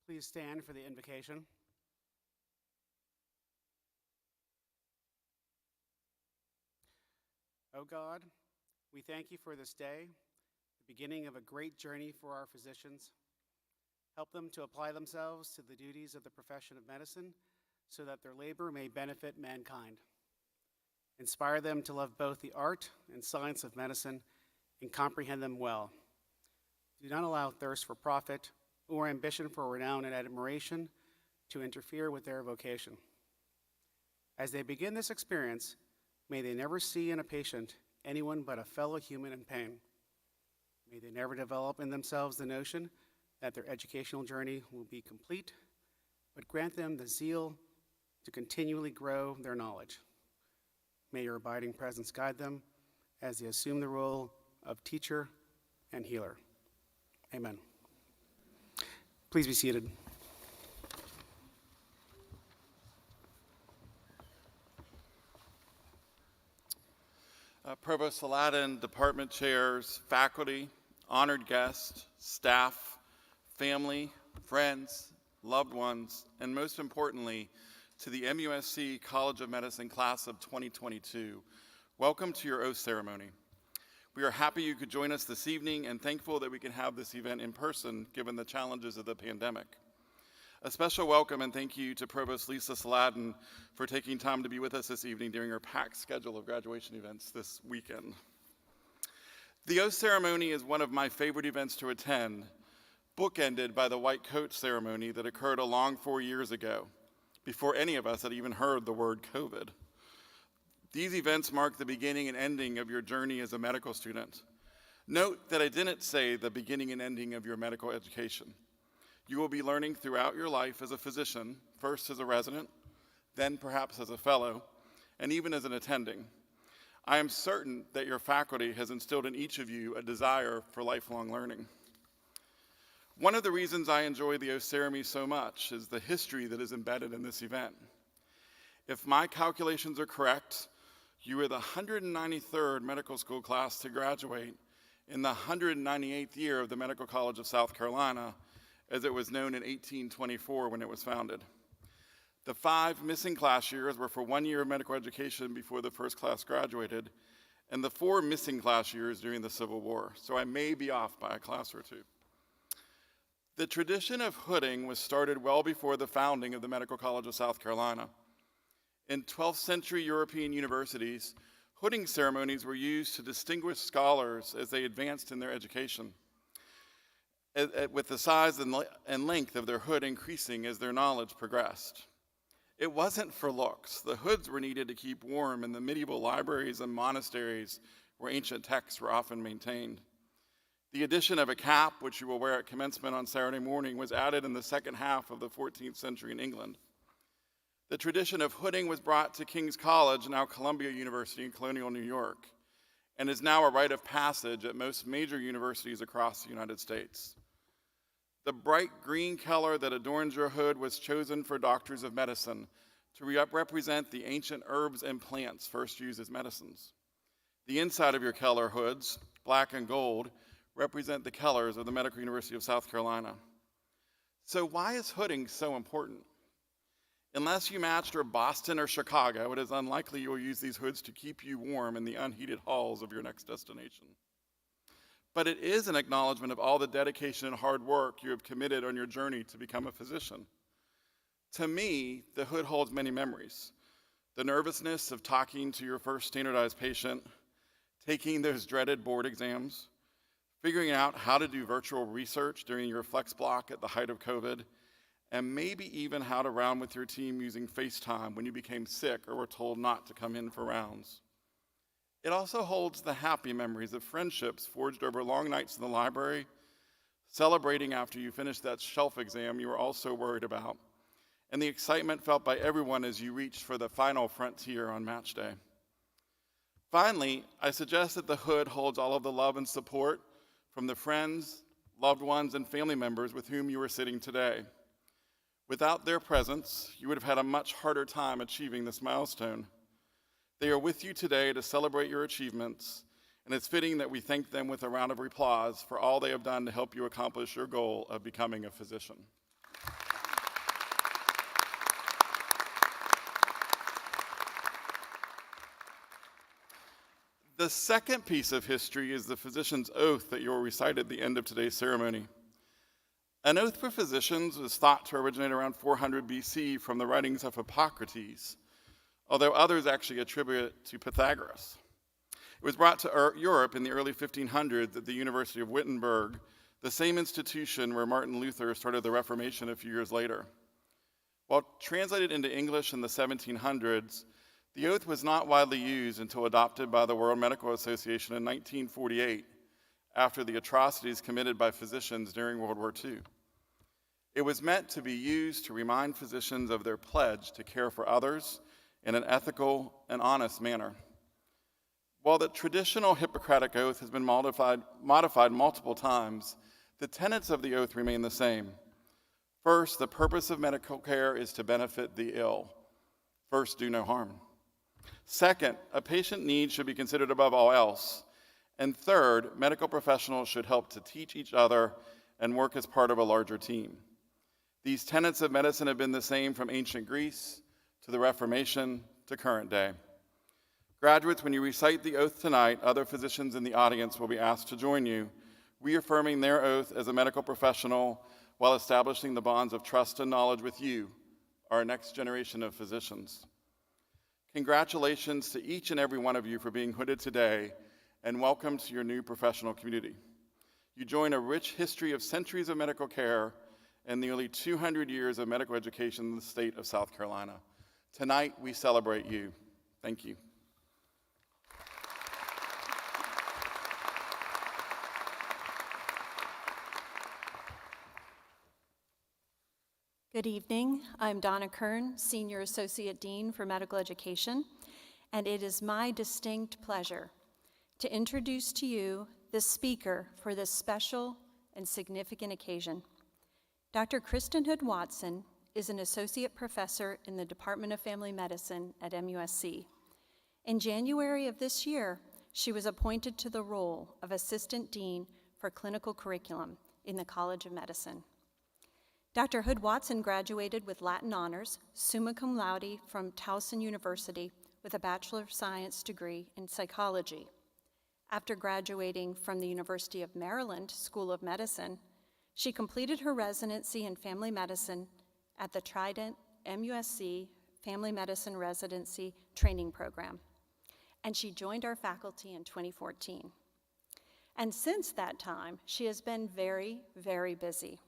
Please stand for the invocation. O God, we thank you for this day, the beginning of a great journey for our physicians. Help them to apply themselves to the duties of the profession of medicine so that their labor may benefit mankind. Inspire them to love both the art and science of medicine and comprehend them well. Do not allow thirst for profit or ambition for renown and admiration to interfere with their vocation. As they begin this experience, may they never see in a patient anyone but a fellow human in pain. May they never develop in themselves the notion that their educational journey will be complete, but grant them the zeal to continually grow their knowledge. May your abiding presence guide them as they assume the role of teacher and healer. Amen. Please be seated. Provost Saladin, department chairs, faculty, honored guests, staff, family, friends, loved ones, and most importantly, to the MUSC College of Medicine class of 2022, welcome to your oath ceremony. We are happy you could join us this evening and thankful that we can have this event in person given the challenges of the pandemic. A special welcome and thank you to Provost Lisa Saladin for taking time to be with us this evening during her packed schedule of graduation events this weekend. The oath ceremony is one of my favorite events to attend, bookended by the white coat ceremony that occurred a long 4 years ago, before any of us had even heard the word COVID. These events mark the beginning and ending of your journey as a medical student. Note that I didn't say the beginning and ending of your medical education. You will be learning throughout your life as a physician, first as a resident, then perhaps as a fellow, and even as an attending. I am certain that your faculty has instilled in each of you a desire for lifelong learning. One of the reasons I enjoy the oath ceremony so much is the history that is embedded in this event. If my calculations are correct, you are the 193rd medical school class to graduate in the 198th year of the Medical College of South Carolina, as it was known in 1824 when it was founded. The 5 missing class years were for 1 year of medical education before the first class graduated, and the 4 missing class years during the Civil War, so I may be off by a class or two. The tradition of hooding was started well before the founding of the Medical College of South Carolina. In 12th century European universities, hooding ceremonies were used to distinguish scholars as they advanced in their education, with the size and length of their hood increasing as their knowledge progressed. It wasn't for looks. The hoods were needed to keep warm in the medieval libraries and monasteries where ancient texts were often maintained. The addition of a cap, which you will wear at commencement on Saturday morning, was added in the second half of the 14th century in England. The tradition of hooding was brought to King's College, now Columbia University in colonial New York, and is now a rite of passage at most major universities across the United States. The bright green color that adorns your hood was chosen for doctors of medicine to represent the ancient herbs and plants first used as medicines. The inside of your color hoods, black and gold, represent the colors of the Medical University of South Carolina. So why is hooding so important? Unless you matched or Boston or Chicago, it is unlikely you will use these hoods to keep you warm in the unheated halls of your next destination. But it is an acknowledgement of all the dedication and hard work you have committed on your journey to become a physician. To me, the hood holds many memories. The nervousness of talking to your first standardized patient, taking those dreaded board exams, figuring out how to do virtual research during your flex block at the height of COVID, and maybe even how to round with your team using FaceTime when you became sick or were told not to come in for rounds. It also holds the happy memories of friendships forged over long nights in the library, celebrating after you finished that shelf exam you were all so worried about, and the excitement felt by everyone as you reached for the final frontier on match day. Finally, I suggest that the hood holds all of the love and support from the friends, loved ones, and family members with whom you are sitting today. Without their presence, you would have had a much harder time achieving this milestone. They are with you today to celebrate your achievements, and it's fitting that we thank them with a round of applause for all they have done to help you accomplish your goal of becoming a physician. The second piece of history is the physician's oath that you'll recite at the end of today's ceremony. An oath for physicians was thought to originate around 400 BC from the writings of Hippocrates, although others actually attribute it to Pythagoras. It was brought to Europe in the early 1500s at the University of Wittenberg, the same institution where Martin Luther started the Reformation a few years later. While translated into English in the 1700s, the oath was not widely used until adopted by the World Medical Association in 1948, after the atrocities committed by physicians during World War II. It was meant to be used to remind physicians of their pledge to care for others in an ethical and honest manner. While the traditional Hippocratic Oath has been modified multiple times, the tenets of the oath remain the same. First, the purpose of medical care is to benefit the ill. First, do no harm. Second, a patient need should be considered above all else. And third, medical professionals should help to teach each other and work as part of a larger team. These tenets of medicine have been the same from ancient Greece to the Reformation to current day. Graduates, when you recite the oath tonight, other physicians in the audience will be asked to join you, reaffirming their oath as a medical professional while establishing the bonds of trust and knowledge with you, our next generation of physicians. Congratulations to each and every one of you for being hooded today, and welcome to your new professional community. You join a rich history of centuries of medical care and nearly 200 years of medical education in the state of South Carolina. Tonight, we celebrate you. Thank you. Good evening. I'm Donna Kern, Senior Associate Dean for Medical Education, and it is my distinct pleasure to introduce to you the speaker for this special and significant occasion. Dr. Kristen Hood Watson is an Associate Professor in the Department of Family Medicine at MUSC. In January of this year, she was appointed to the role of Assistant Dean for Clinical Curriculum in the College of Medicine. Dr. Hood Watson graduated with Latin honors, summa cum laude from Towson University with a Bachelor of Science degree in psychology. After graduating from the University of Maryland School of Medicine, she completed her residency in family medicine at the Trident MUSC Family Medicine Residency Training Program, and she joined our faculty in 2014. And since that time, she has been very, very busy.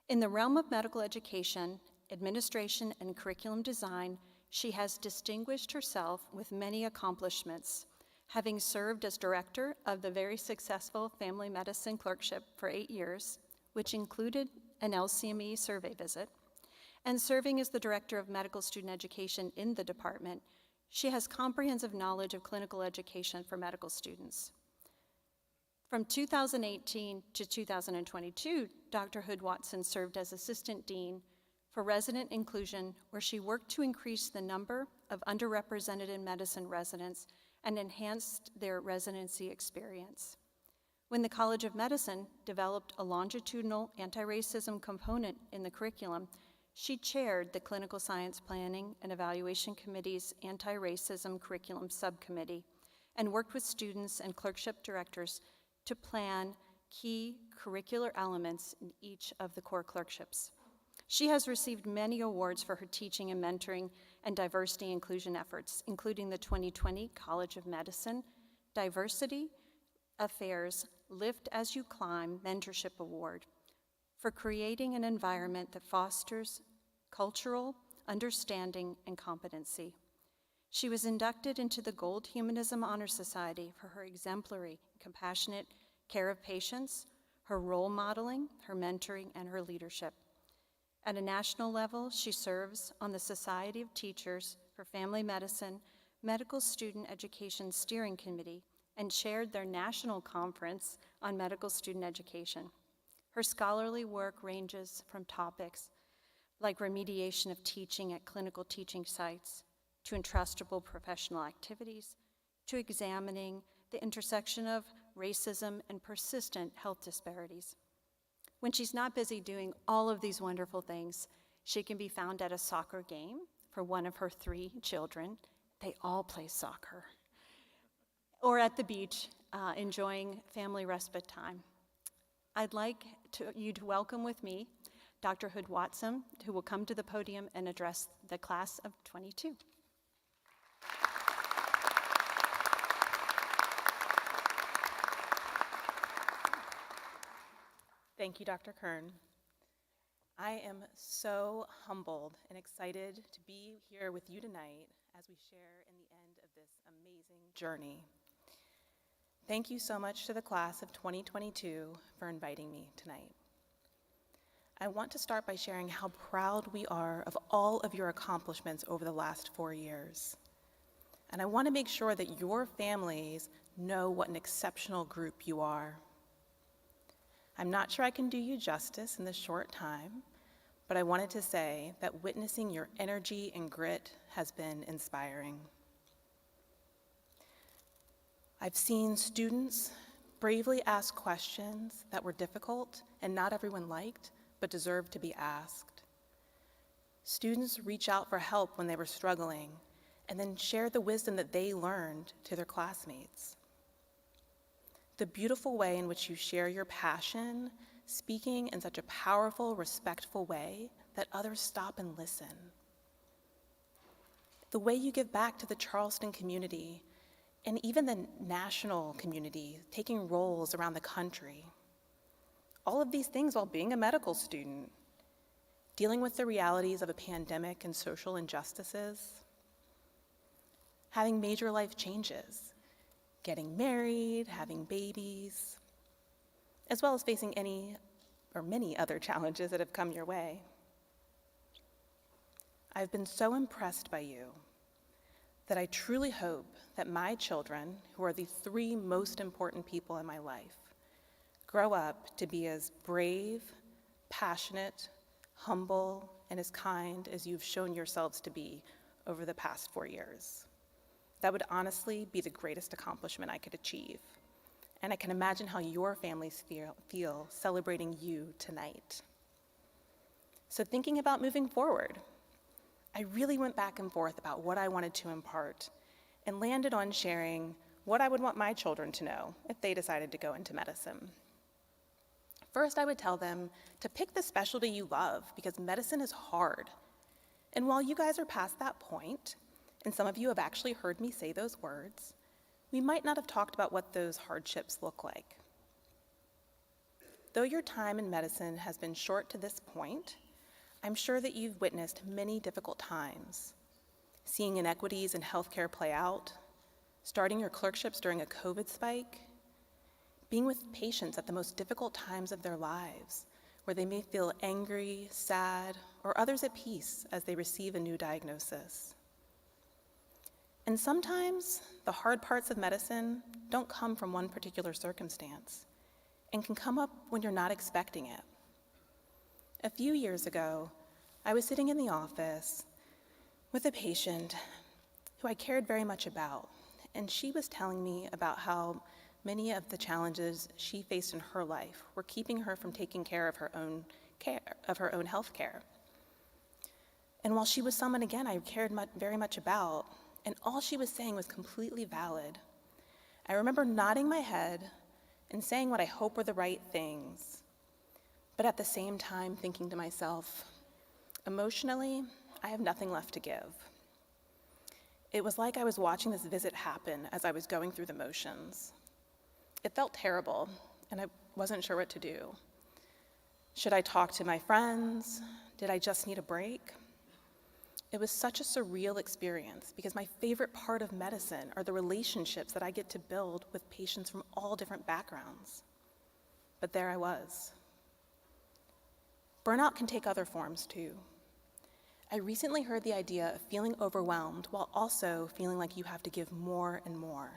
In the realm of medical education, administration, and curriculum design, she has distinguished herself with many accomplishments, having served as director of the very successful family medicine clerkship for 8 years, which included an LCME survey visit, and serving as the director of medical student education in the department. She has comprehensive knowledge of clinical education for medical students. From 2018 to 2022, Dr. Hood Watson served as Assistant Dean for Resident Inclusion, where she worked to increase the number of underrepresented in medicine residents and enhanced their residency experience. When the College of Medicine developed a longitudinal anti-racism component in the curriculum, she chaired the Clinical Science Planning and Evaluation Committee's Anti-Racism Curriculum Subcommittee and worked with students and clerkship directors to plan key curricular elements in each of the core clerkships. She has received many awards for her teaching and mentoring and diversity inclusion efforts, including the 2020 College of Medicine Diversity Affairs Lift As You Climb Mentorship Award for creating an environment that fosters cultural understanding and competency. She was inducted into the Gold Humanism Honor Society for her exemplary, compassionate care of patients, her role modeling, her mentoring, and her leadership. At a national level, she serves on the Society of Teachers for Family Medicine Medical Student Education Steering Committee and chaired their national conference on medical student education. Her scholarly work ranges from topics like remediation of teaching at clinical teaching sites, to entrustable professional activities, to examining the intersection of racism and persistent health disparities. When she's not busy doing all of these wonderful things, she can be found at a soccer game for one of her 3 children. They all play soccer. or at the beach enjoying family respite time. I'd like you to welcome with me Dr. Hood Watson, who will come to the podium and address the class of 22. Thank you, Dr. Kern. I am so humbled and excited to be here with you tonight as we share in the end of this amazing journey. Thank you so much to the class of 2022 for inviting me tonight. I want to start by sharing how proud we are of all of your accomplishments over the last 4 years. And I want to make sure that your families know what an exceptional group you are. I'm not sure I can do you justice in this short time, but I wanted to say that witnessing your energy and grit has been inspiring. I've seen students bravely ask questions that were difficult and not everyone liked, but deserved to be asked. Students reach out for help when they were struggling and then share the wisdom that they learned to their classmates. The beautiful way in which you share your passion, speaking in such a powerful, respectful way that others stop and listen. The way you give back to the Charleston community and even the national community, taking roles around the country. All of these things while being a medical student, dealing with the realities of a pandemic and social injustices, having major life changes, getting married, having babies, as well as facing any or many other challenges that have come your way. I've been so impressed by you that I truly hope that my children, who are the 3 most important people in my life, grow up to be as brave, passionate, humble, and as kind as you've shown yourselves to be over the past 4 years. That would honestly be the greatest accomplishment I could achieve. And I can imagine how your families feel celebrating you tonight. So thinking about moving forward, I really went back and forth about what I wanted to impart and landed on sharing what I would want my children to know if they decided to go into medicine. First, I would tell them to pick the specialty you love because medicine is hard. And while you guys are past that point, and some of you have actually heard me say those words, we might not have talked about what those hardships look like. Though your time in medicine has been short to this point, I'm sure that you've witnessed many difficult times, seeing inequities in healthcare play out, starting your clerkships during a COVID spike, being with patients at the most difficult times of their lives, where they may feel angry, sad, or others at peace as they receive a new diagnosis. And sometimes the hard parts of medicine don't come from one particular circumstance and can come up when you're not expecting it. A few years ago, I was sitting in the office with a patient who I cared very much about, and she was telling me about how many of the challenges she faced in her life were keeping her from taking care of her own health care. And while she was someone, again, I cared very much about, and all she was saying was completely valid, I remember nodding my head and saying what I hope were the right things, but at the same time thinking to myself, emotionally, I have nothing left to give. It was like I was watching this visit happen as I was going through the motions. It felt terrible, and I wasn't sure what to do. Should I talk to my friends? Did I just need a break? It was such a surreal experience because my favorite part of medicine are the relationships that I get to build with patients from all different backgrounds. But there I was. Burnout can take other forms too. I recently heard the idea of feeling overwhelmed while also feeling like you have to give more and more.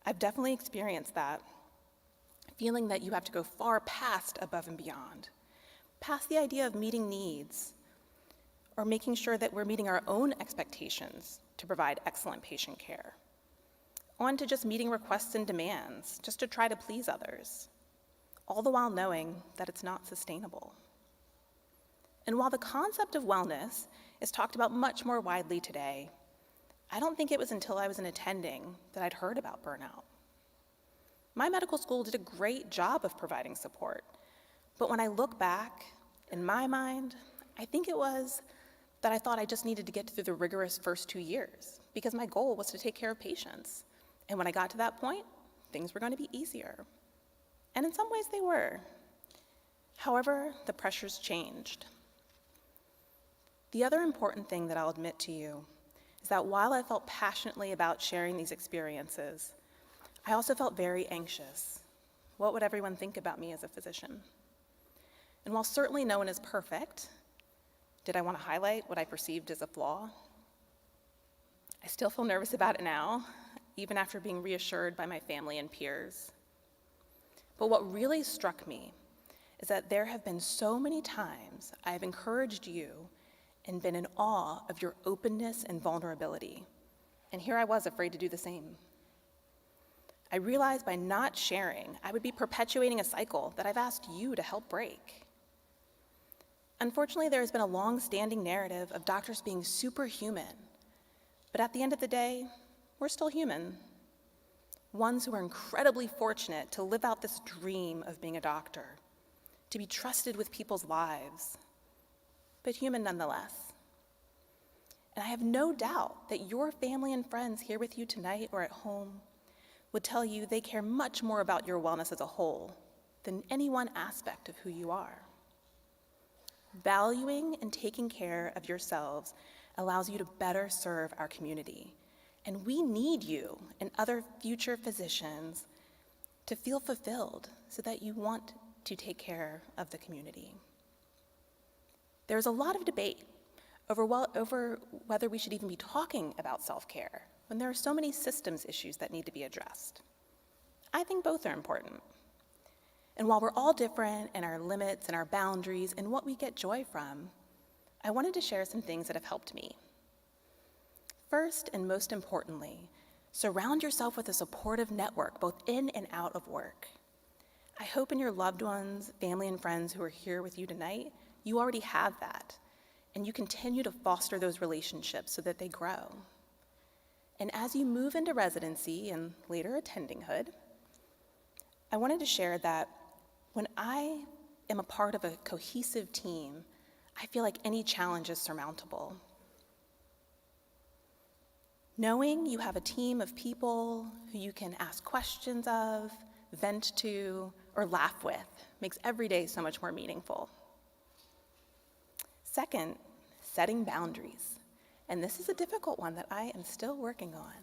I've definitely experienced that, feeling that you have to go far past above and beyond, past the idea of meeting needs, or making sure that we're meeting our own expectations to provide excellent patient care, on to just meeting requests and demands, just to try to please others, all the while knowing that it's not sustainable. And while the concept of wellness is talked about much more widely today, I don't think it was until I was in attending that I'd heard about burnout. My medical school did a great job of providing support, but when I look back, in my mind, I think it was that I thought I just needed to get through the rigorous first 2 years because my goal was to take care of patients. And when I got to that point, things were going to be easier. And in some ways they were. However, the pressures changed. The other important thing that I'll admit to you is that while I felt passionately about sharing these experiences, I also felt very anxious. What would everyone think about me as a physician? And while certainly no one is perfect, did I want to highlight what I perceived as a flaw? I still feel nervous about it now, even after being reassured by my family and peers. But what really struck me is that there have been so many times I have encouraged you and been in awe of your openness and vulnerability. And here I was afraid to do the same. I realized by not sharing, I would be perpetuating a cycle that I've asked you to help break. Unfortunately, there has been a long-standing narrative of doctors being superhuman, but at the end of the day, we're still human. Ones who are incredibly fortunate to live out this dream of being a doctor, to be trusted with people's lives, but human nonetheless. And I have no doubt that your family and friends here with you tonight or at home would tell you they care much more about your wellness as a whole than any one aspect of who you are. Valuing and taking care of yourselves allows you to better serve our community. And we need you and other future physicians to feel fulfilled so that you want to take care of the community. There's a lot of debate over whether we should even be talking about self-care when there are so many systems issues that need to be addressed. I think both are important. And while we're all different in our limits and our boundaries and what we get joy from, I wanted to share some things that have helped me. First, and most importantly, surround yourself with a supportive network, both in and out of work. I hope in your loved ones, family, and friends who are here with you tonight, you already have that, and you continue to foster those relationships so that they grow. And as you move into residency and later attendinghood, I wanted to share that when I am a part of a cohesive team, I feel like any challenge is surmountable. Knowing you have a team of people who you can ask questions of, vent to, or laugh with makes every day so much more meaningful. Second, setting boundaries. And this is a difficult one that I am still working on.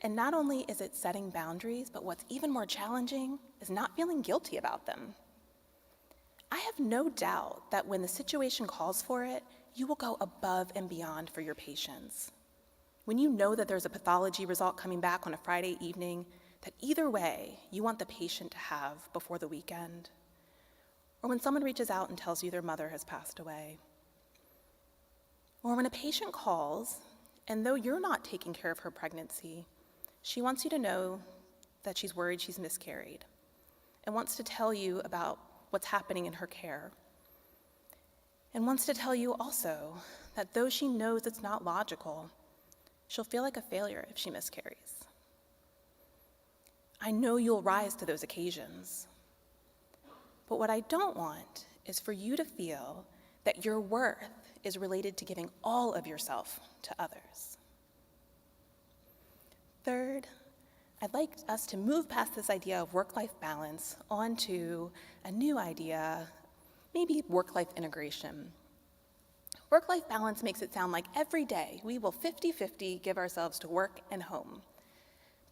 And not only is it setting boundaries, but what's even more challenging is not feeling guilty about them. I have no doubt that when the situation calls for it, you will go above and beyond for your patients. When you know that there's a pathology result coming back on a Friday evening, that either way you want the patient to have before the weekend, or when someone reaches out and tells you their mother has passed away, or when a patient calls, and though you're not taking care of her pregnancy, she wants you to know that she's worried she's miscarried and wants to tell you about what's happening in her care, and wants to tell you also that though she knows it's not logical, she'll feel like a failure if she miscarries. I know you'll rise to those occasions, but what I don't want is for you to feel that your worth is related to giving all of yourself to others. Third, I'd like us to move past this idea of work-life balance onto a new idea, maybe work-life integration. Work-life balance makes it sound like every day we will 50-50 give ourselves to work and home.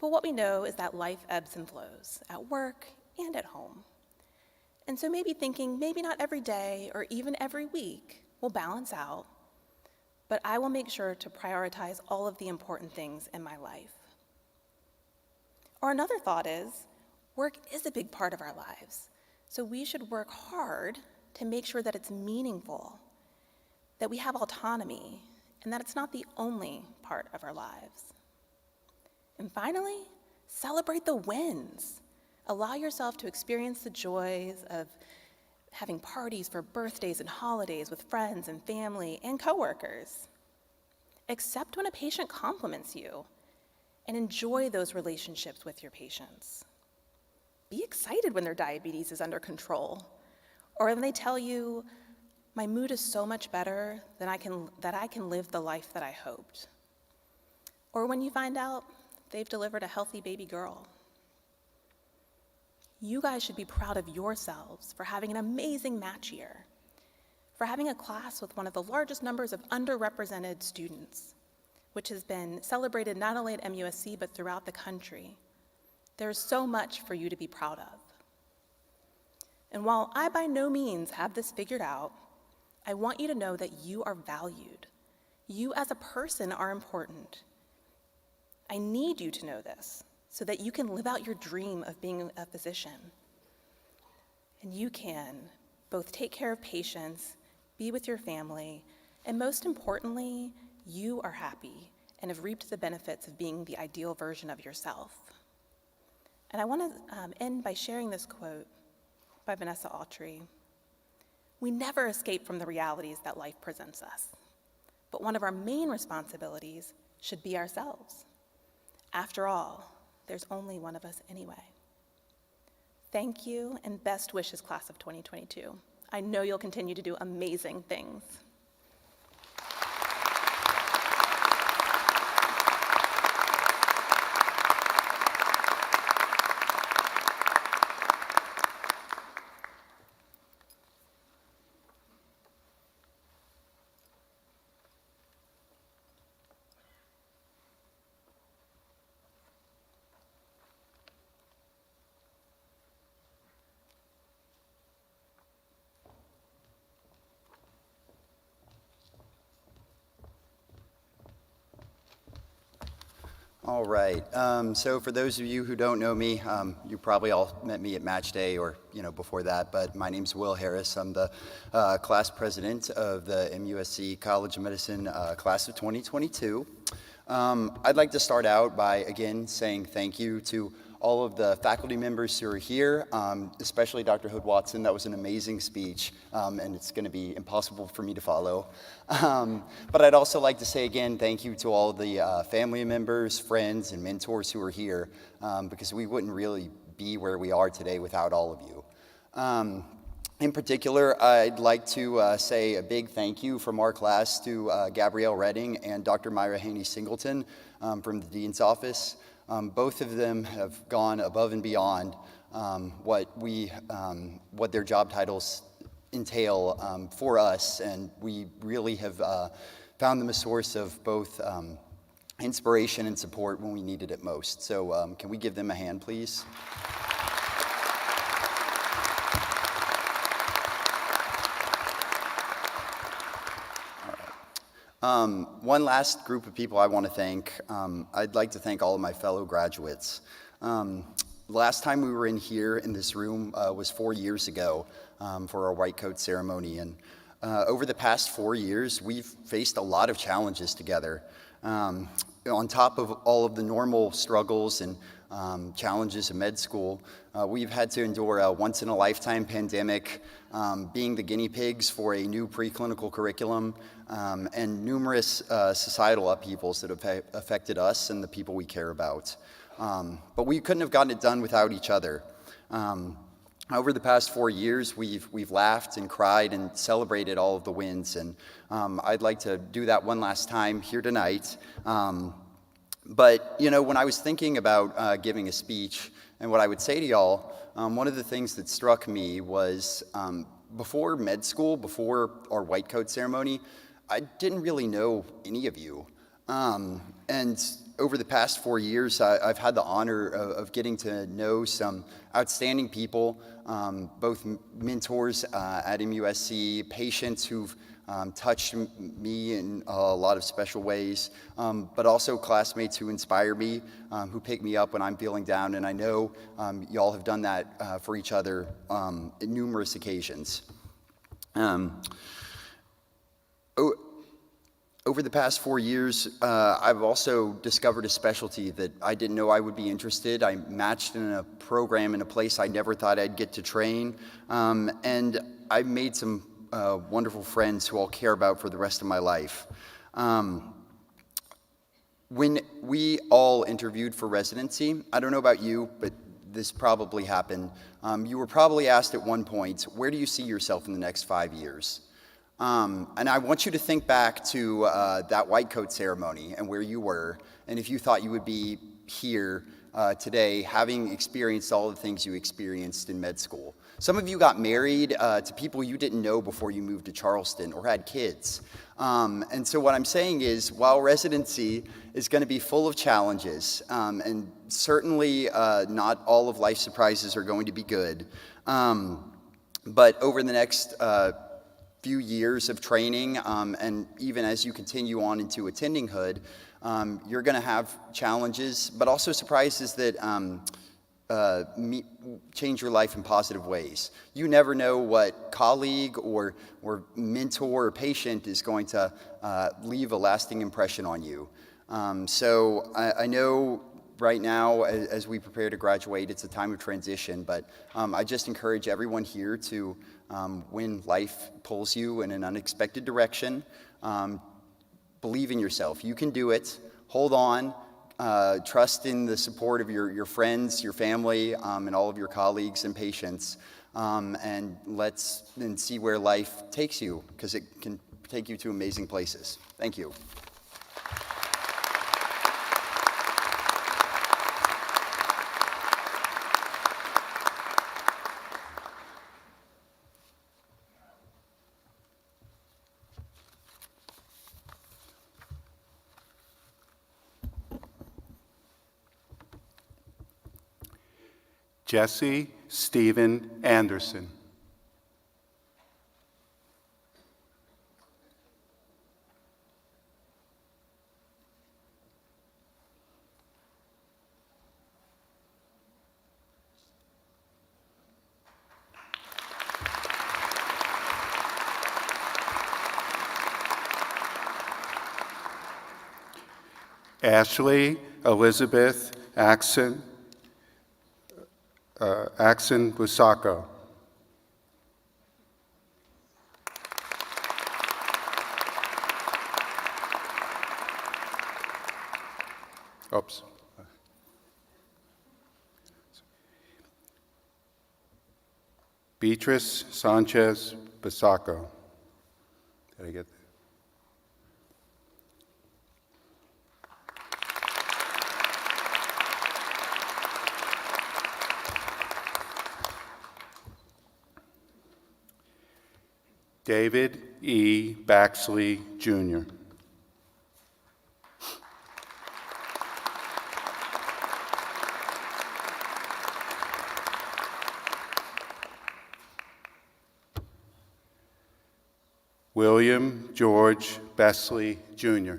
But what we know is that life ebbs and flows at work and at home. And so maybe thinking maybe not every day or even every week will balance out, but I will make sure to prioritize all of the important things in my life. Or another thought is, work is a big part of our lives, so we should work hard to make sure that it's meaningful, that we have autonomy, and that it's not the only part of our lives. And finally, celebrate the wins. Allow yourself to experience the joys of having parties for birthdays and holidays with friends and family and coworkers. Accept when a patient compliments you, and enjoy those relationships with your patients. Be excited when their diabetes is under control, or when they tell you, my mood is so much better that I can live the life that I hoped. Or when you find out they've delivered a healthy baby girl. You guys should be proud of yourselves for having an amazing match year, for having a class with one of the largest numbers of underrepresented students, which has been celebrated not only at MUSC, but throughout the country. There's so much for you to be proud of. And while I by no means have this figured out, I want you to know that you are valued. You as a person are important. I need you to know this so that you can live out your dream of being a physician. And you can both take care of patients, be with your family, and most importantly, you are happy and have reaped the benefits of being the ideal version of yourself. And I want to end by sharing this quote by Vanessa Autry. We never escape from the realities that life presents us, but one of our main responsibilities should be ourselves. After all, there's only one of us anyway. Thank you, and best wishes, class of 2022. I know you'll continue to do amazing things. All right, so for those of you who don't know me, you probably all met me at match day or before that, but my name's Will Harris. I'm the class president of the MUSC College of Medicine class of 2022. I'd like to start out by again saying thank you to all of the faculty members who are here, especially Dr. Hood Watson. That was an amazing speech, and it's gonna be impossible for me to follow. But I'd also like to say again, thank you to all of the family members, friends, and mentors who are here, because we wouldn't really be where we are today without all of you. In particular, I'd like to say a big thank you from our class to Gabrielle Redding and Dr. Myra Haney-Singleton from the Dean's Office. Both of them have gone above and beyond what their job titles entail for us, and we really have found them a source of both inspiration and support when we needed it most. So can we give them a hand, please? One last group of people I want to thank. I'd like to thank all of my fellow graduates. Last time we were in here in this room was 4 years ago for our white coat ceremony. And over the past 4 years, we've faced a lot of challenges together. On top of all of the normal struggles and challenges of med school, we've had to endure a once-in-a-lifetime pandemic, being the guinea pigs for a new preclinical curriculum, and numerous societal upheavals that have affected us and the people we care about. But we couldn't have gotten it done without each other. Over the past 4 years, we've laughed and cried and celebrated all of the wins, and I'd like to do that one last time here tonight. But when I was thinking about giving a speech and what I would say to y'all, one of the things that struck me was before med school, before our white coat ceremony, I didn't really know any of you. And over the past 4 years, I've had the honor of getting to know some outstanding people, both mentors at MUSC, patients who've touched me in a lot of special ways, but also classmates who inspire me, who pick me up when I'm feeling down, and I know y'all have done that for each other on numerous occasions. Over the past 4 years, I've also discovered a specialty that I didn't know I would be interested. I matched in a program in a place I never thought I'd get to train, and I've made some wonderful friends who I'll care about for the rest of my life. When we all interviewed for residency, I don't know about you, but this probably happened. You were probably asked at one point, where do you see yourself in the next 5 years? And I want you to think back to that white coat ceremony and where you were, and if you thought you would be here today having experienced all the things you experienced in med school. Some of you got married to people you didn't know before you moved to Charleston or had kids. And so what I'm saying is, while residency is going to be full of challenges, and certainly not all of life's surprises are going to be good, but over the next few years of training, and even as you continue on into attendinghood, you're going to have challenges, but also surprises that change your life in positive ways. You never know what colleague or mentor or patient is going to leave a lasting impression on you. So I know right now, as we prepare to graduate, it's a time of transition, but I just encourage everyone here to, when life pulls you in an unexpected direction, believe in yourself. You can do it. Hold on. Trust in the support of your friends, your family, and all of your colleagues and patients. And let's then see where life takes you, because it can take you to amazing places. Thank you. Jesse Stephen Anderson. Ashley Elizabeth Axon Busacco. Oops. Beatrice Sanchez Busacco. Did I get that? David E. Baxley, Jr. William George Besley, Jr.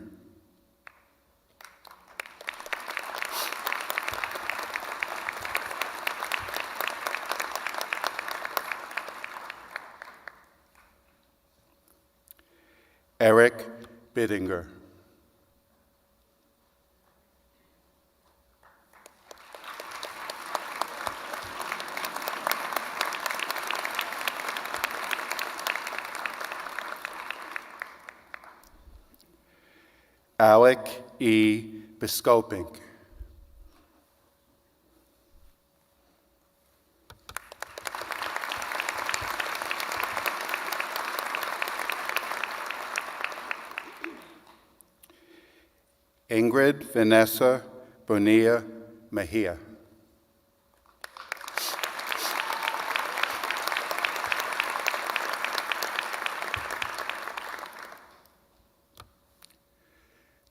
Eric Bittinger. Alec E. Biscoping. Ingrid Vanessa Bonilla Mejia.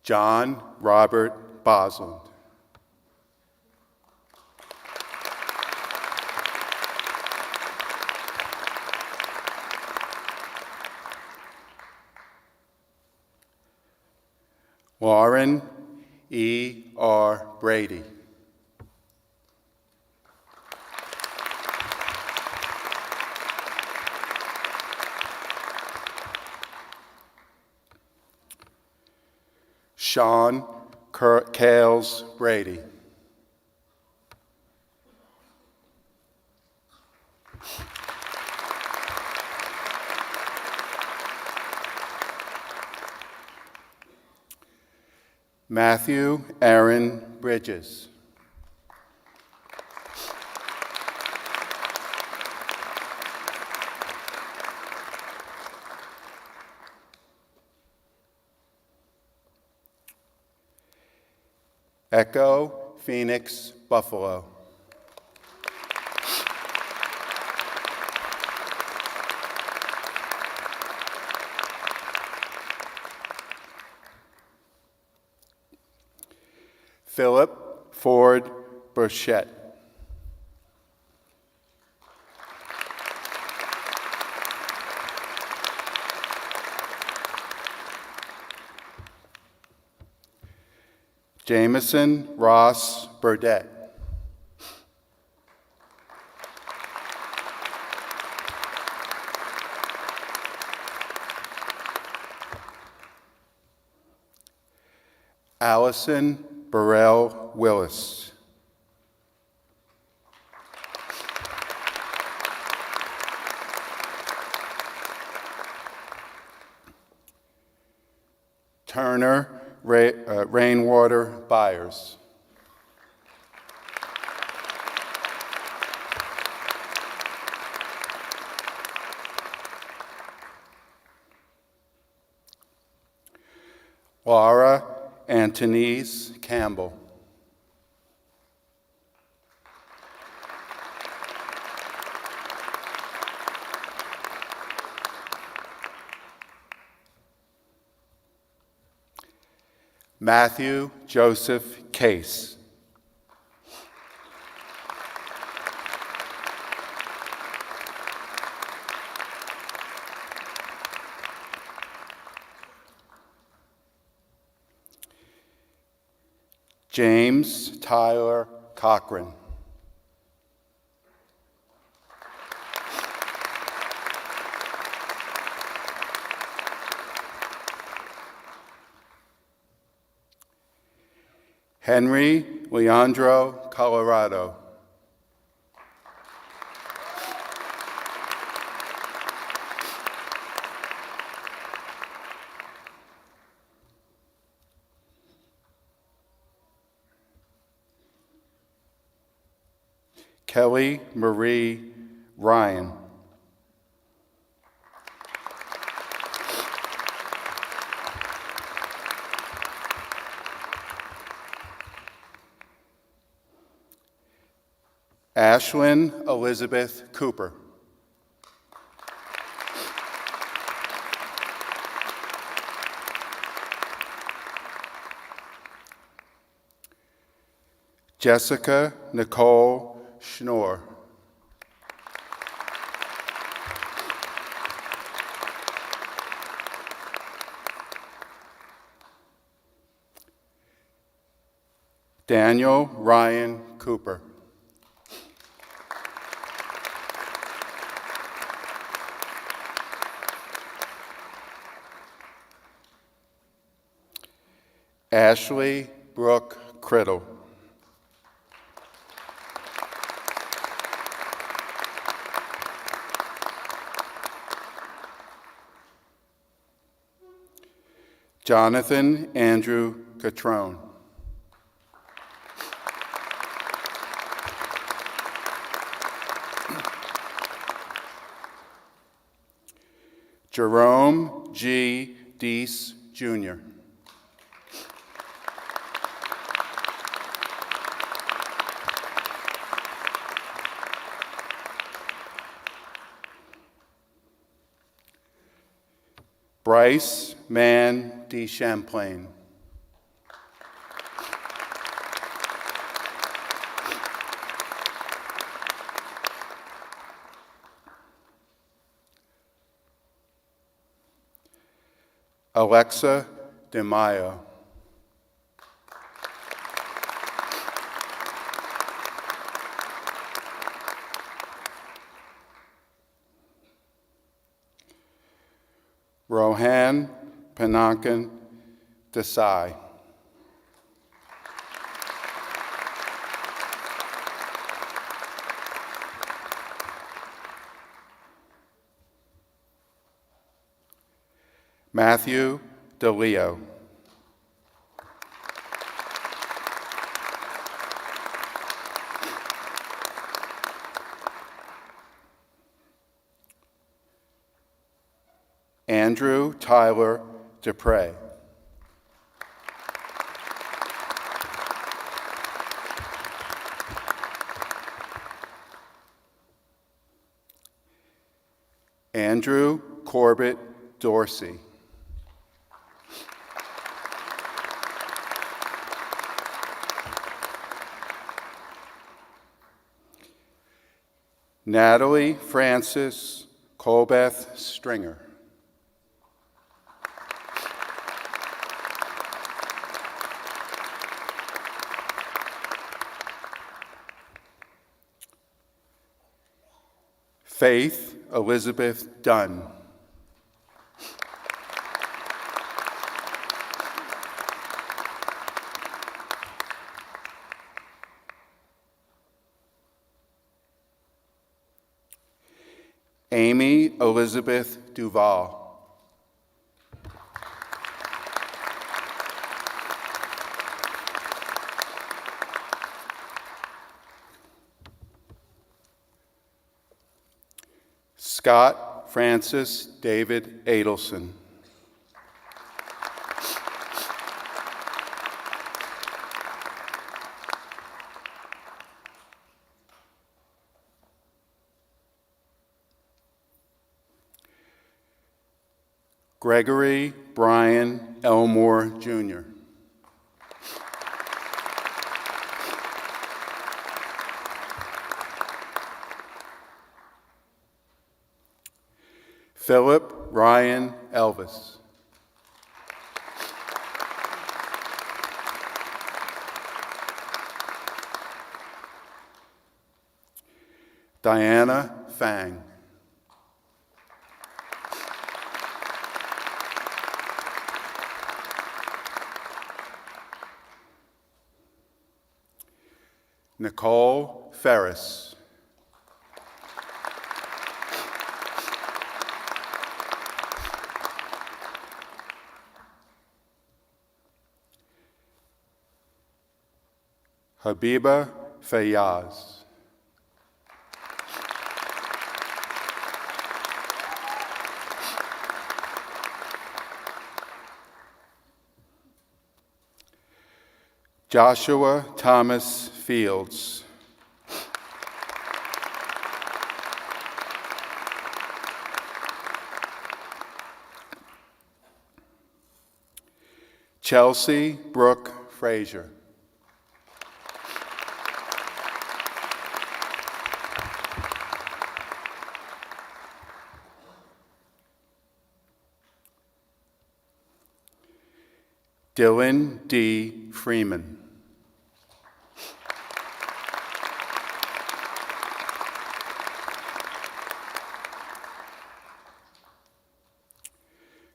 John Robert Bosland. Warren E. R. Brady. Sean Kales Brady. Matthew Aaron Bridges. Echo Phoenix Buffalo. Philip Ford Burchett. Jameson Ross Burdett. Allison Burrell Willis. Turner Rainwater Byers. Laura Antonise Campbell. Matthew Joseph Case. James Tyler Cochran. Henry Leandro Colorado. Kelly Marie Ryan. Ashlyn Elizabeth Cooper. Jessica Nicole Schnorr. Daniel Ryan Cooper. Ashley Brooke Criddle. Jonathan Andrew Catrone. Jerome G. Deese, Jr. Bryce Mann D. Champlain. Alexa DeMaio. Rohan Panankan Desai. Matthew DeLeo. Andrew Tyler Dupre. Andrew Corbett Dorsey. Natalie Frances Colbeth Stringer. Faith Elizabeth Dunn. Amy Elizabeth Duval. Scott Francis David Adelson. Gregory Brian Elmore, Jr. Philip Ryan Elvis. Diana Fang. Nicole Ferris. Habiba Fayyaz. Joshua Thomas Fields. Chelsea Brooke Frazier. Dylan D. Freeman.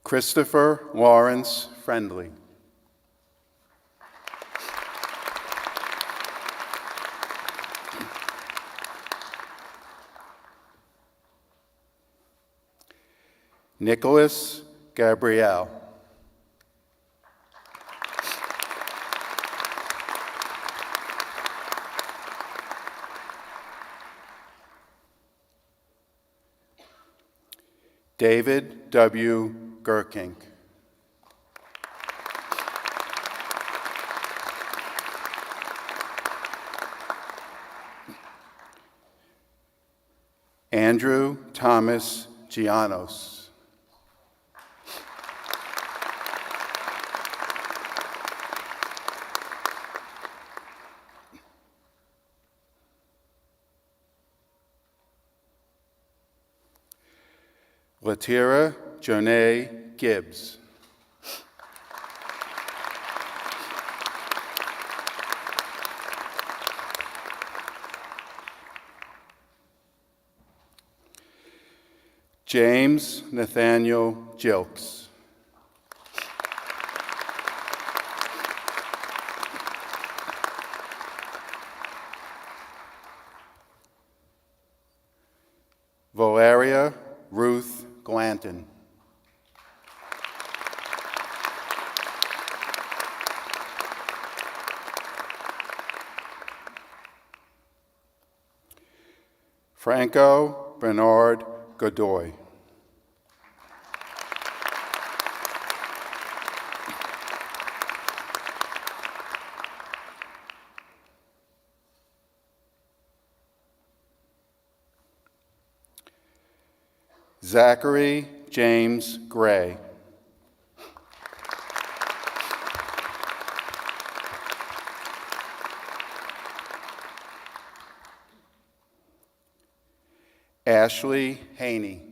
Christopher Lawrence Friendly. Nicholas Gabrielle. David W. Gerkink. Andrew Thomas Gianos. Latira Jonay Gibbs. James Nathaniel Jilks. Valeria Ruth Glanton. Franco Bernard Godoy. Zachary James Gray. Ashley Haney.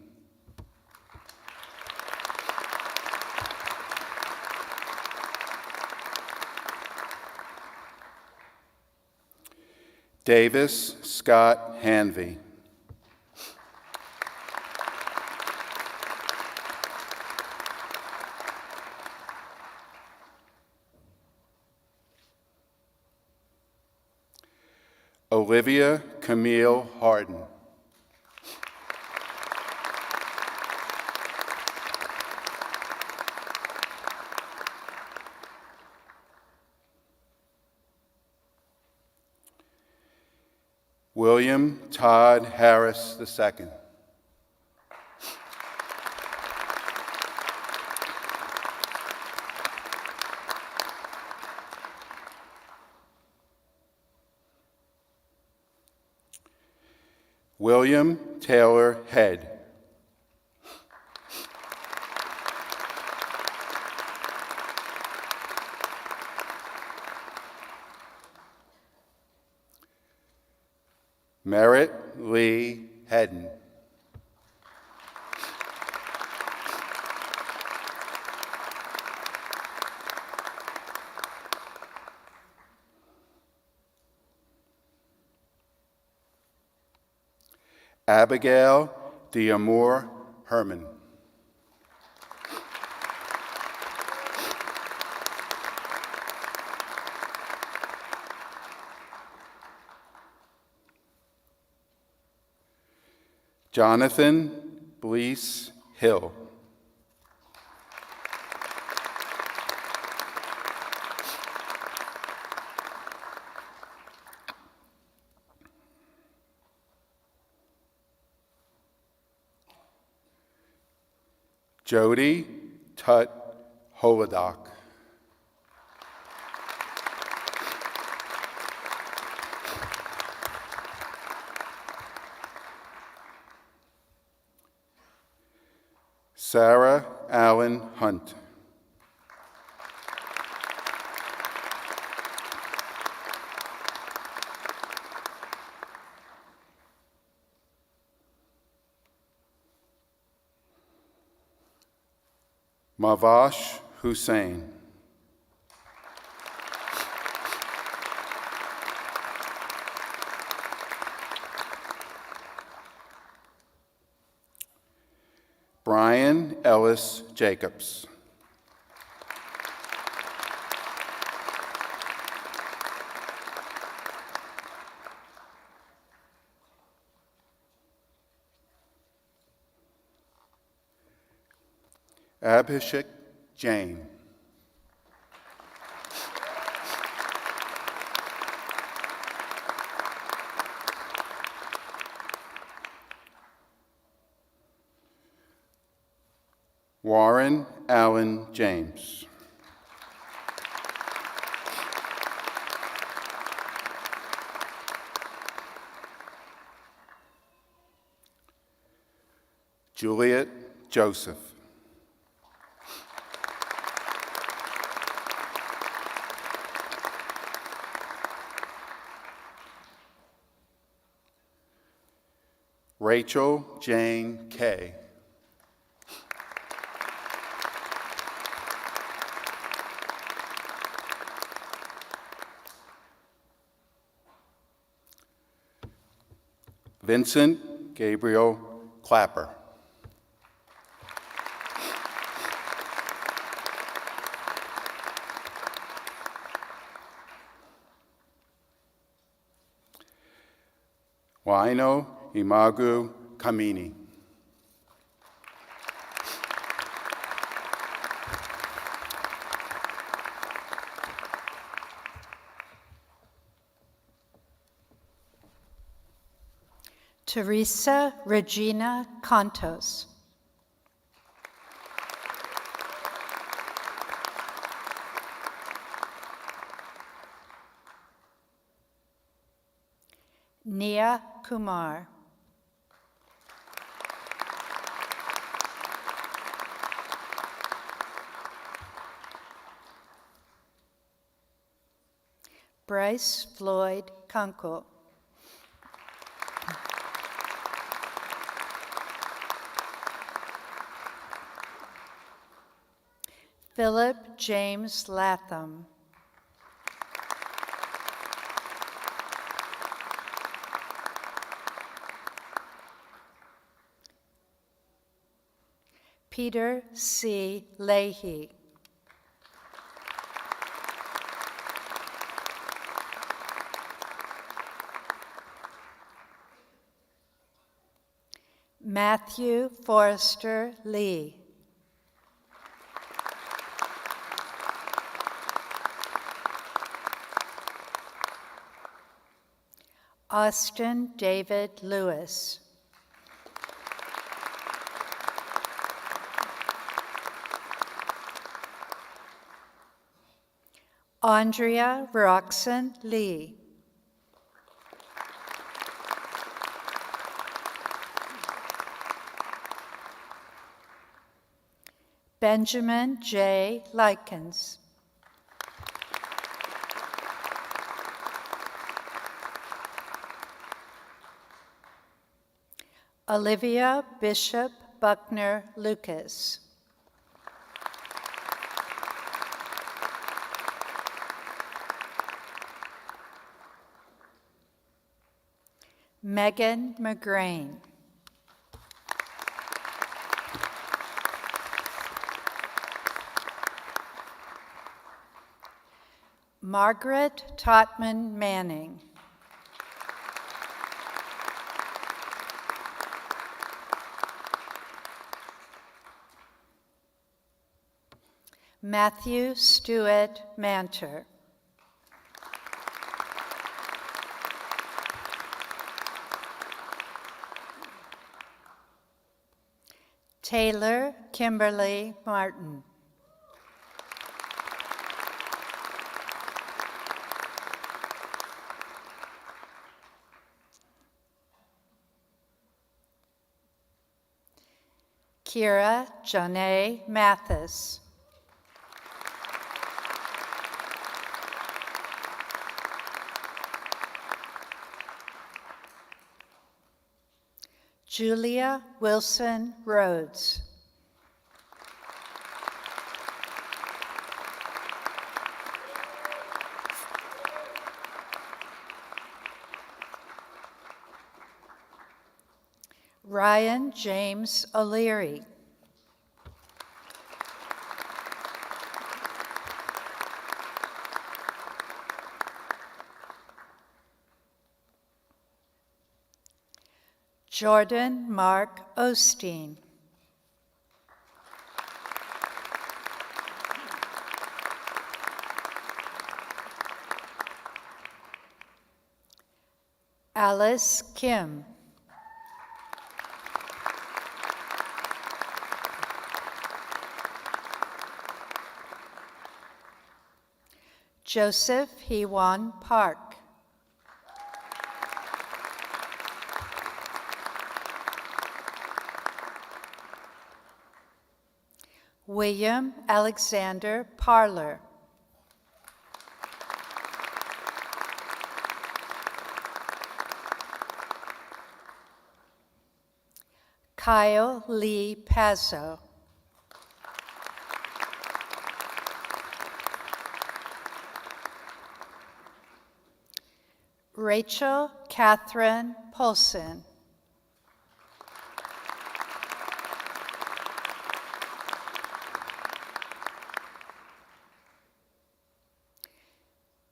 Davis Scott Hanvey. Olivia Camille Harden. William Todd Harris II. William Taylor Head. Merritt Lee Hedden. Abigail D'Amour Herman. Jonathan Blease Hill. Jody Tut Holodoc. Sarah Allen Hunt. Mavash Hussain. Brian Ellis Jacobs. Abhishek Jain. Warren Allen James. Juliet Joseph. Rachel Jane Kay. Vincent Gabriel Clapper. Waino Imagu Kamini. Teresa Regina Contos. Nia Kumar. Bryce Floyd Kunkel. Philip James Latham. Peter C. Leahy. Matthew Forrester Lee. Austin David Lewis. Andrea Roxanne Lee. Benjamin J. Likens. Olivia Bishop Buckner Lucas. Megan McGrain. Margaret Totman Manning. Matthew Stewart Manter. Taylor Kimberly Martin. Kira Janae Mathis. Julia Wilson Rhodes. Ryan James O'Leary. Jordan Mark Osteen. Alice Kim. Joseph Hewan Park. William Alexander Parler. Kyle Lee Pazzo. Rachel Catherine Polson.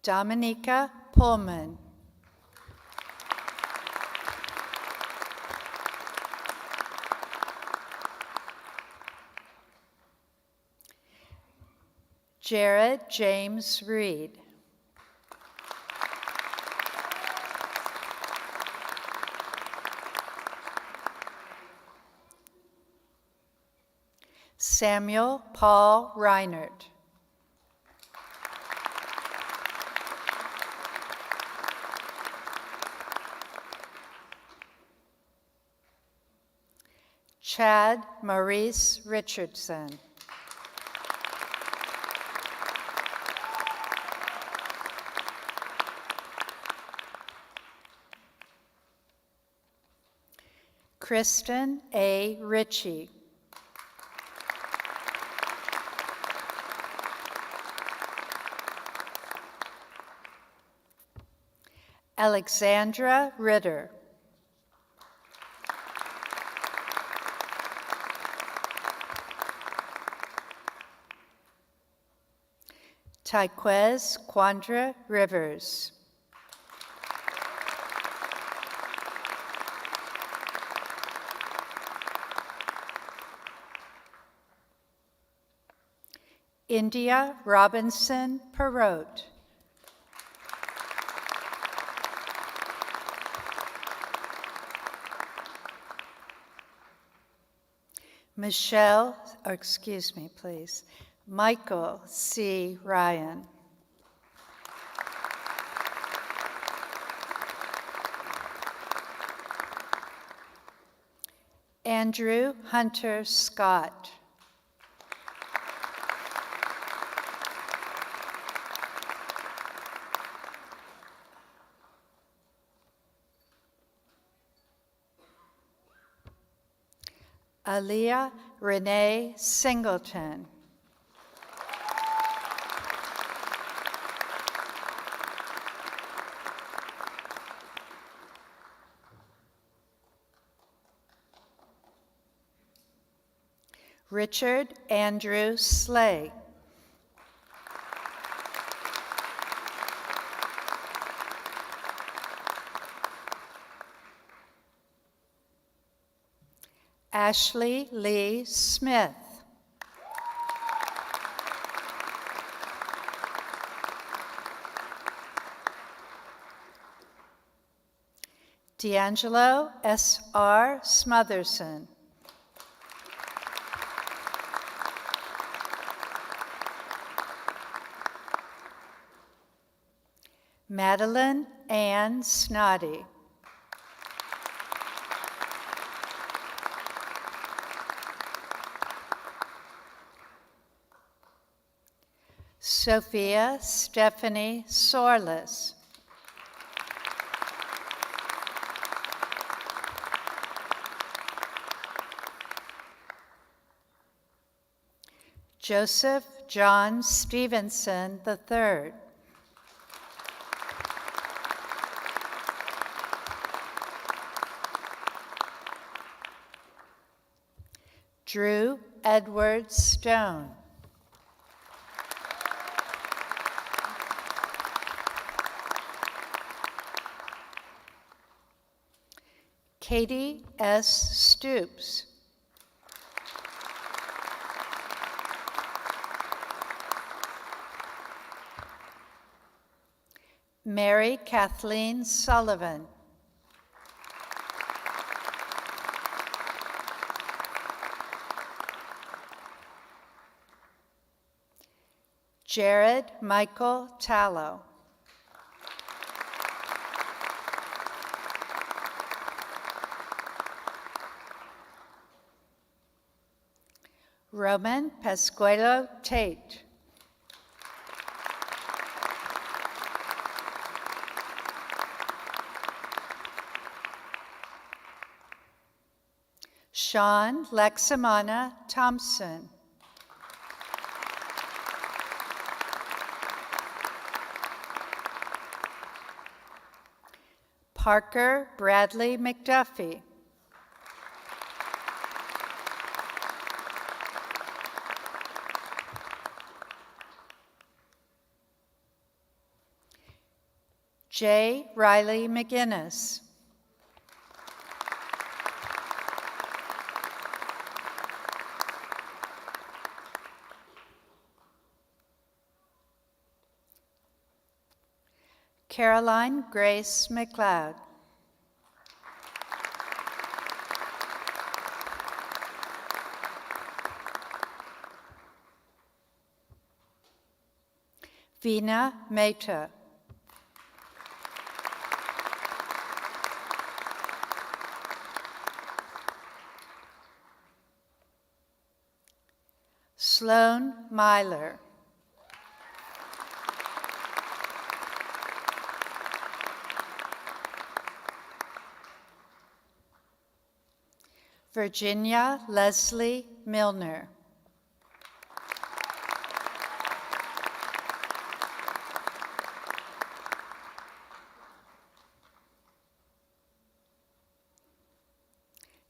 Dominica Pullman. Jared James Reed. Samuel Paul Reinert. Chad Maurice Richardson. Kristen A. Ritchie. Alexandra Ritter. Tyquez Quandra Rivers. India Robinson Perot. Michael C. Ryan. Andrew Hunter Scott. Aaliyah Renee Singleton. Richard Andrew Slay. Ashley Lee Smith. D'Angelo S.R. Smotherson. Madeline Ann Snoddy. Sophia Stephanie Sorless. Joseph John Stevenson III. Drew Edward Stone. Katie S. Stoops. Mary Kathleen Sullivan. Jared Michael Tallow. Roman Pascuelo Tate. Sean Lexamana Thompson. Parker Bradley McDuffie. J. Riley McGinnis. Caroline Grace McLeod. Veena Mehta. Sloan Myler. Virginia Leslie Milner.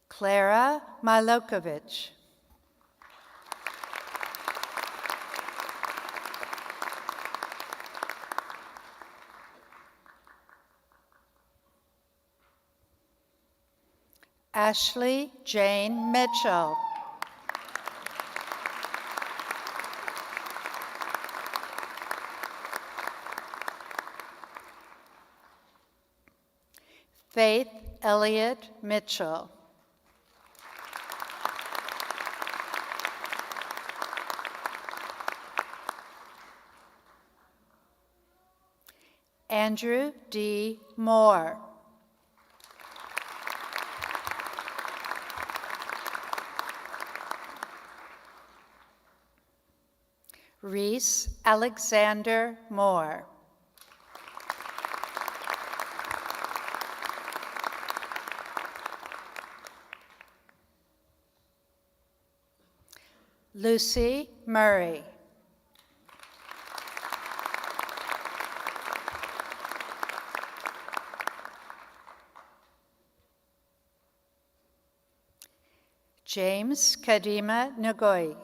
Clara Milokovic. Ashley Jane Mitchell. Faith Elliott Mitchell. Andrew D. Moore. Reese Alexander Moore. Lucy Murray. James Kadima Ngoyi.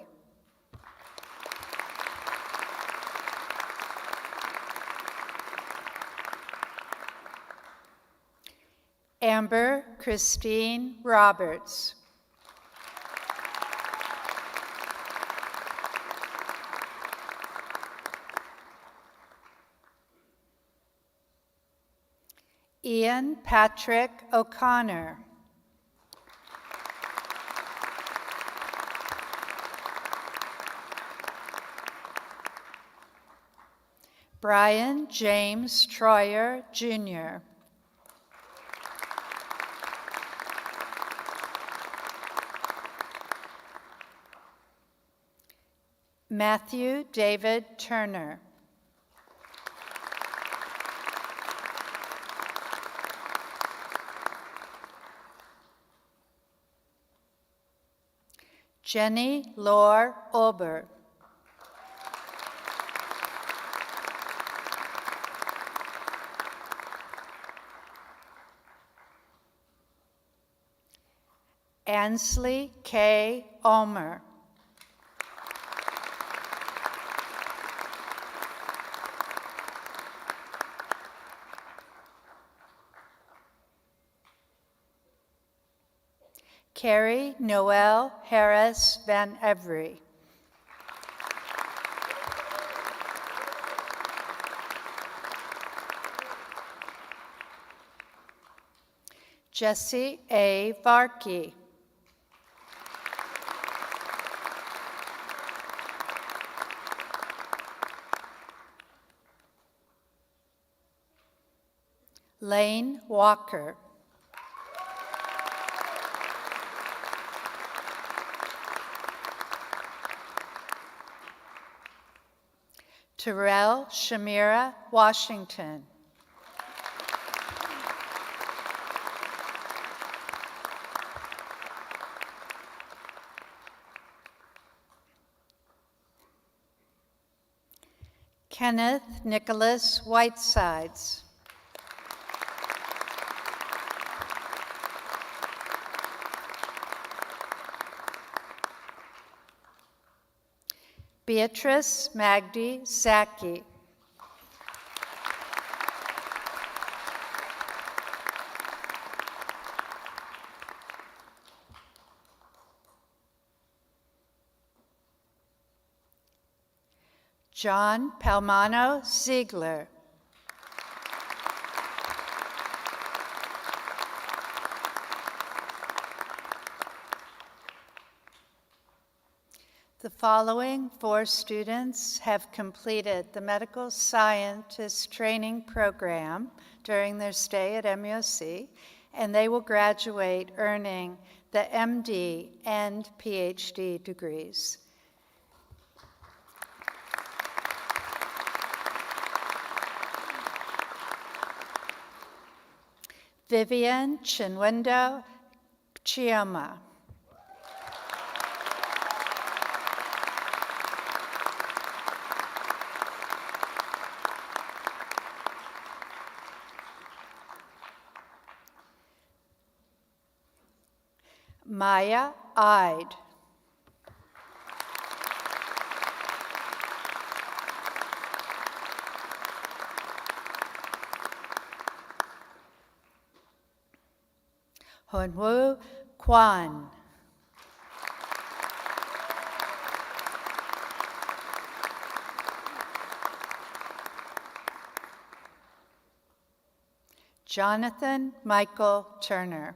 Amber Christine Roberts. Ian Patrick O'Connor. Brian James Troyer, Jr. Matthew David Turner. Jenny Lore Olber. Ansley K. Ulmer. Carrie Noel Harris Van Every. Jesse A. Varkey. Lane Walker. Terrell Shamira Washington. Kenneth Nicholas Whitesides. Beatrice Magdi Zaki. John Palmano Ziegler. The following 4 students have completed the Medical Scientist Training Program during their stay at MUSC, and they will graduate earning the MD and PhD degrees. Vivian Chinwendo Chioma. Maya Ide. Honwu Kwan. Jonathan Michael Turner.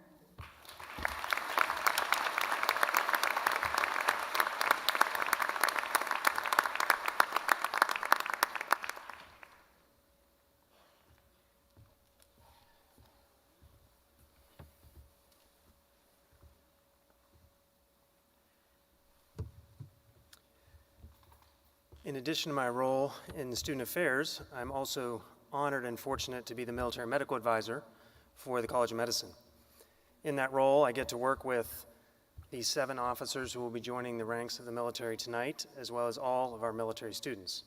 In addition to my role in student affairs, I'm also honored and fortunate to be the military medical advisor for the College of Medicine. In that role, I get to work with the 7 officers who will be joining the ranks of the military tonight, as well as all of our military students.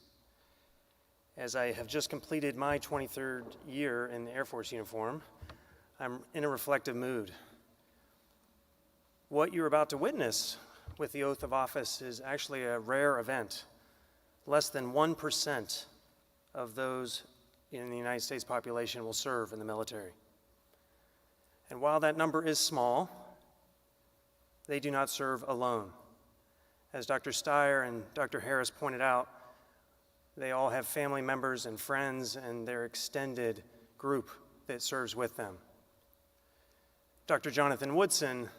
As I have just completed my 23rd year in the Air Force uniform, I'm in a reflective mood. What you're about to witness with the oath of office is actually a rare event. Less than 1% of those in the United States population will serve in the military. And while that number is small, they do not serve alone. As Dr. Steyer and Dr. Harris pointed out, they all have family members and friends and their extended group that serves with them. Dr. Jonathan Woodson,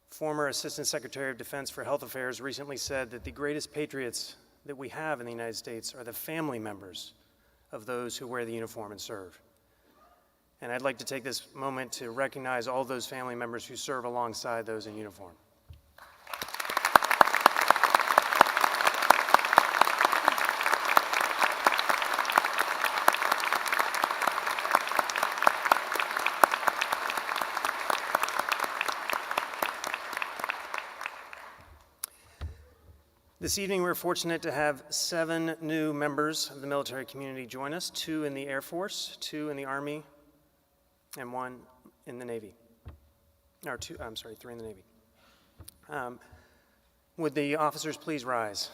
former Assistant Secretary of Defense for Health Affairs, recently said that the greatest patriots that we have in the United States are the family members of those who wear the uniform and serve. And I'd like to take this moment to recognize all those family members who serve alongside those in uniform. This evening, we're fortunate to have 7 new members of the military community join us, 2 in the Air Force, 2 in the Army, and 1 in the Navy. Or 3 in the Navy. Would the officers please rise?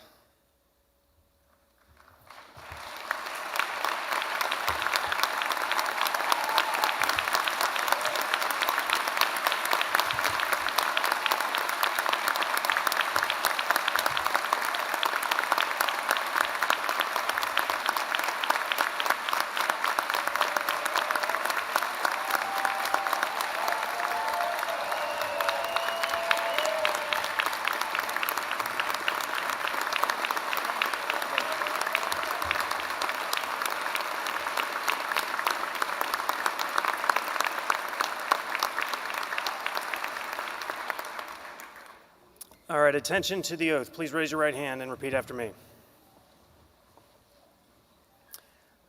All right, attention to the oath. Please raise your right hand and repeat after me.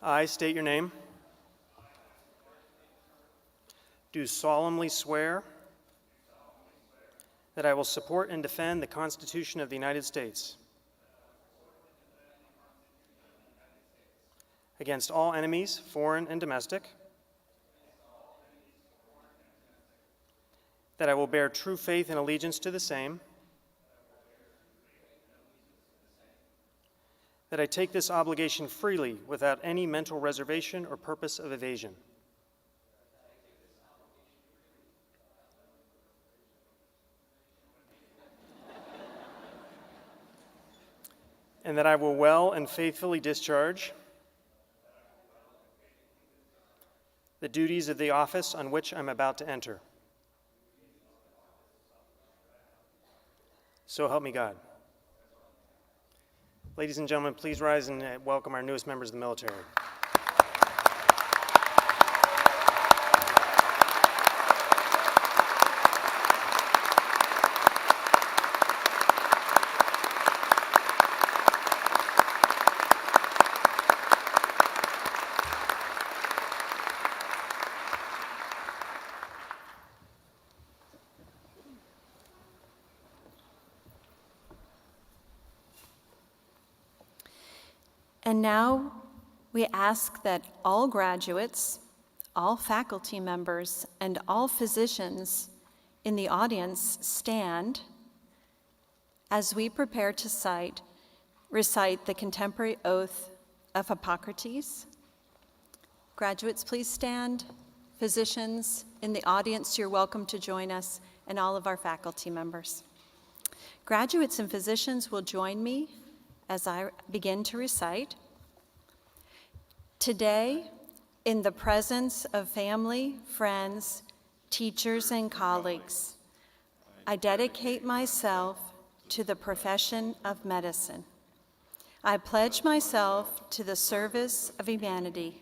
I state your name. Do solemnly swear that I will support and defend the Constitution of the United States against all enemies, foreign and domestic, that I will bear true faith and allegiance to the same, that I take this obligation freely without any mental reservation or purpose of evasion, and that I will well and faithfully discharge the duties of the office on which I'm about to enter. So help me God. Ladies and gentlemen, please rise and welcome our newest members of the military. And now we ask that all graduates, all faculty members, and all physicians in the audience stand as we prepare to recite the contemporary oath of Hippocrates. Graduates, please stand. Physicians in the audience, you're welcome to join us, and all of our faculty members. Graduates and physicians will join me as I begin to recite. Today, in the presence of family, friends, teachers, and colleagues, I dedicate myself to the profession of medicine. I pledge myself to the service of humanity.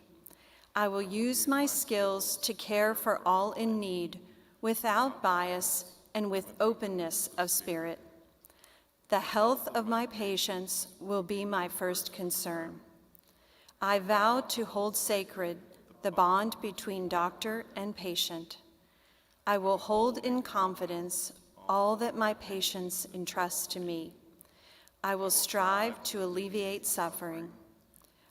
I will use my skills to care for all in need without bias and with openness of spirit. The health of my patients will be my first concern. I vow to hold sacred the bond between doctor and patient. I will hold in confidence all that my patients entrust to me. I will strive to alleviate suffering.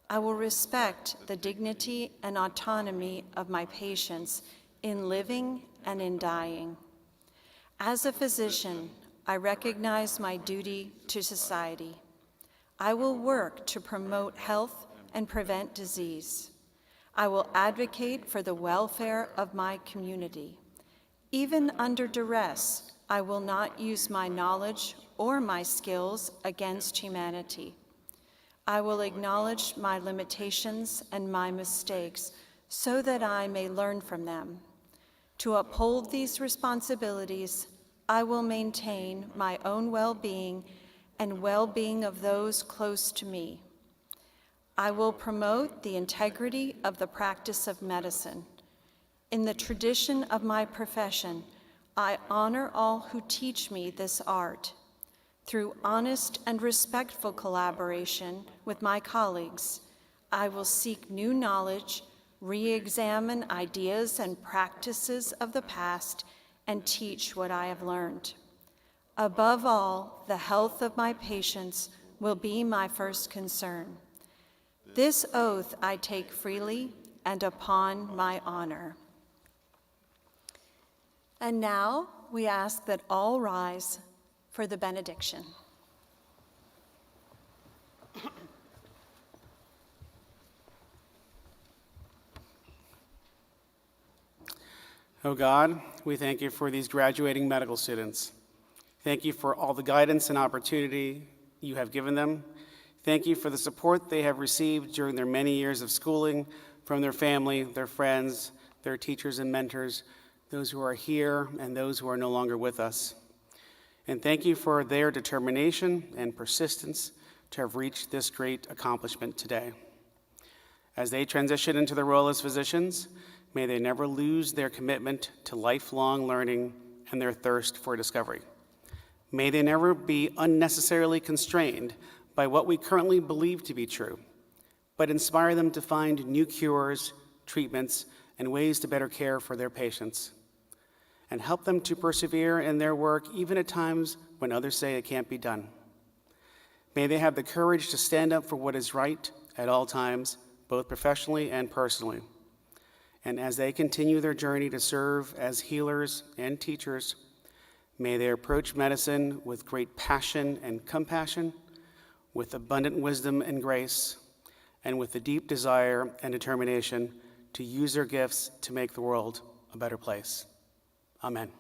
I will respect the dignity and autonomy of my patients in living and in dying. As a physician, I recognize my duty to society. I will work to promote health and prevent disease. I will advocate for the welfare of my community. Even under duress, I will not use my knowledge or my skills against humanity. I will acknowledge my limitations and my mistakes so that I may learn from them. To uphold these responsibilities, I will maintain my own well-being and well-being of those close to me. I will promote the integrity of the practice of medicine. In the tradition of my profession, I honor all who teach me this art. Through honest and respectful collaboration with my colleagues, I will seek new knowledge, re-examine ideas and practices of the past, and teach what I have learned. Above all, the health of my patients will be my first concern. This oath I take freely and upon my honor. And now we ask that all rise for the benediction. Oh God, we thank you for these graduating medical students. Thank you for all the guidance and opportunity you have given them. Thank you for the support they have received during their many years of schooling from their family, their friends, their teachers and mentors, those who are here and those who are no longer with us. And thank you for their determination and persistence to have reached this great accomplishment today. As they transition into the role as physicians, may they never lose their commitment to lifelong learning and their thirst for discovery. May they never be unnecessarily constrained by what we currently believe to be true, but inspire them to find new cures, treatments, and ways to better care for their patients, and help them to persevere in their work even at times when others say it can't be done. May they have the courage to stand up for what is right at all times, both professionally and personally. And as they continue their journey to serve as healers and teachers, may they approach medicine with great passion and compassion, with abundant wisdom and grace, and with a deep desire and determination to use their gifts to make the world a better place. Amen.